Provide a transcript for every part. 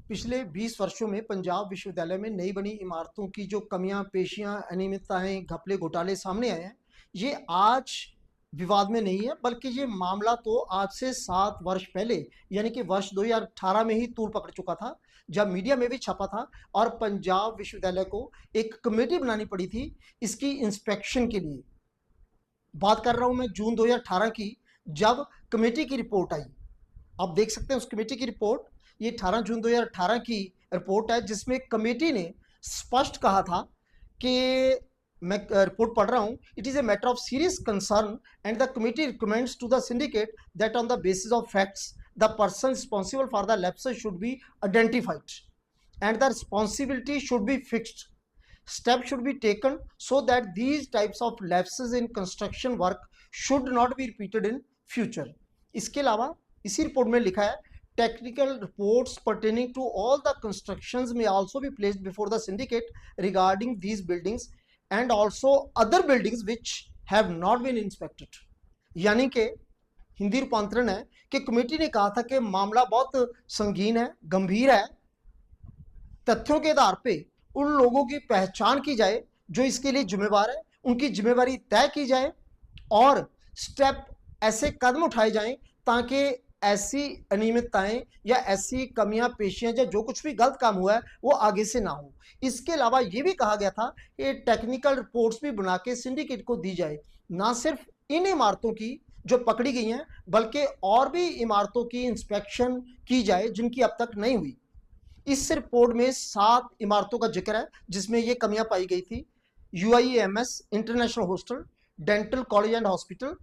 पिछले 20 वर्षों में पंजाब विश्वविद्यालय में नई बनी इमारतों की जो कमियां, पेशियां, अनियमितताएं, घपले, घोटाले सामने आए हैं, ये आज विवाद में नहीं है, बल्कि ये मामला तो आज से 7 वर्ष पहले यानी कि वर्ष 2018 में ही तूल पकड़ चुका था, जब मीडिया में भी छपा था और पंजाब विश्वविद्यालय को एक कमेटी बनानी पड़ी थी इसकी इंस्पेक्शन के लिए। बात कर रहा हूं मैं जून 2018 की, जब कमेटी की रिपोर्ट आई। आप देख सकते हैं उस कमेटी की रिपोर्ट, ये 18 जून 2018 की रिपोर्ट है, जिसमें कमेटी ने स्पष्ट कहा था कि मैं रिपोर्ट पढ़ रहा हूं, it is a matter of serious concern and the committee recommends to the syndicate that on the basis of facts the person responsible for the lapses should be identified and the responsibility should be fixed. Steps should be taken so that these types of lapses in construction work should not be repeated in future. इसके अलावा इसी report में लिखा है, technical reports pertaining to all the constructions may also be placed before the syndicate regarding these buildings and also other buildings which have not been inspected. यानी कि हिंदी रूपांतरण है कि कमेटी ने कहा था कि मामला बहुत संगीन है, गंभीर है, तथ्यों के आधार पे उन लोगों की पहचान की जाए जो इसके लिए जिम्मेवार है, उनकी जिम्मेवारी तय की जाए और स्टेप ऐसे कदम उठाए जाएं ताकि ऐसी अनियमितताएं या ऐसी कमियां, पेशियां या जो कुछ भी गलत काम हुआ है वो आगे से ना हो। इसके अलावा ये भी कहा गया था कि टेक्निकल रिपोर्ट्स भी बना के सिंडिकेट को दी जाए, ना सिर्फ इन इमारतों की जो पकड़ी गई हैं बल्कि और भी इमारतों की इंस्पेक्शन की जाए जिनकी अब तक नहीं हुई। इस रिपोर्ट में 7 इमारतों का जिक्र है जिसमें ये कमियां पाई गई थी। UIAMS international hostel, dental college and hospital,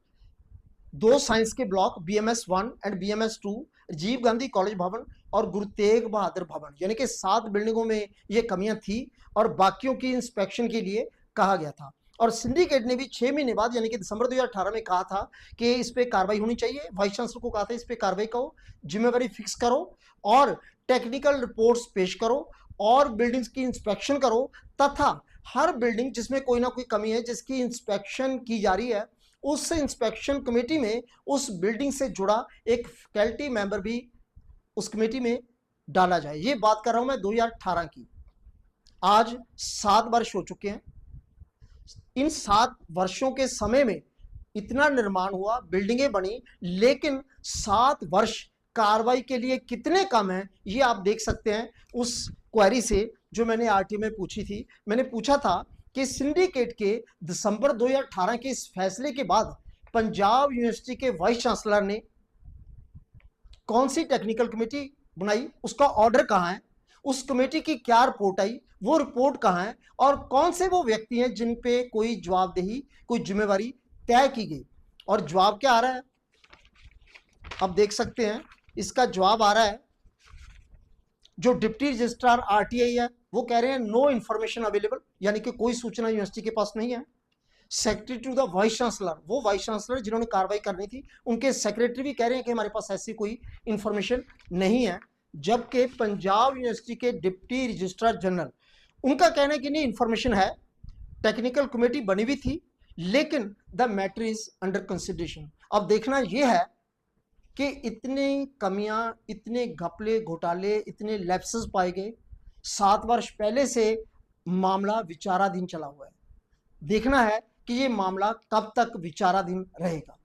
2 science के block BMS 1 and BMS 2, Rajiv Gandhi college भवन और गुरु तेग बहादुर भवन, यानी कि 7 बिल्डिंगों में ये कमियां थी और बाकियों की इंस्पेक्शन के लिए कहा गया था। और सिंडिकेट ने भी 6 महीने बाद यानी कि दिसंबर 2018 में कहा था कि इस पर कार्रवाई होनी चाहिए। वाइस चांसलर को कहा था इस पर कार्रवाई करो, जिम्मेवारी फिक्स करो और टेक्निकल रिपोर्ट्स पेश करो और बिल्डिंग्स की इंस्पेक्शन करो, तथा हर बिल्डिंग जिसमें कोई ना कोई कमी है जिसकी इंस्पेक्शन की जा रही है, उस इंस्पेक्शन कमेटी में उस बिल्डिंग से जुड़ा एक फैकल्टी मेंबर भी उस कमेटी में डाला जाए। ये बात कर रहा हूं मैं 2018 की। आज 7 वर्ष हो चुके हैं। इन 7 वर्षों के समय में इतना निर्माण हुआ, बिल्डिंगें बनी, लेकिन 7 वर्ष कार्रवाई के लिए कितने कम हैं ये आप देख सकते हैं उस क्वेरी से जो मैंने RTI में पूछी थी। मैंने पूछा था कि सिंडिकेट के दिसंबर 2018 के इस फैसले के बाद पंजाब यूनिवर्सिटी के वाइस चांसलर ने कौन सी टेक्निकल कमेटी बनाई, उसका ऑर्डर कहाँ है, उस कमेटी की क्या रिपोर्ट आई, वो रिपोर्ट कहाँ है और कौन से वो व्यक्ति हैं जिन पे कोई जवाबदेही, कोई जिम्मेवारी तय की गई। और जवाब क्या आ रहा है आप देख सकते हैं। इसका जवाब आ रहा है, जो डिप्टी रजिस्ट्रार RTI है वो कह रहे हैं नो इन्फॉर्मेशन अवेलेबल, यानी कि कोई सूचना यूनिवर्सिटी के पास नहीं है। Secretary to the vice chancellor, वो वाइस चांसलर जिन्होंने कार्रवाई करनी थी, उनके सेक्रेटरी भी कह रहे हैं कि हमारे पास ऐसी कोई इंफॉर्मेशन नहीं है। जबकि पंजाब यूनिवर्सिटी के डिप्टी रजिस्ट्रार जनरल, उनका कहना है कि नहीं इंफॉर्मेशन है, टेक्निकल कमेटी बनी हुई थी, लेकिन the matter is under consideration. अब देखना यह है कि इतनी कमियां, इतने घपले, घोटाले, इतने लैप्सेस पाए गए, 7 वर्ष पहले से मामला विचाराधीन चला हुआ है। देखना है कि ये मामला कब तक विचाराधीन रहेगा।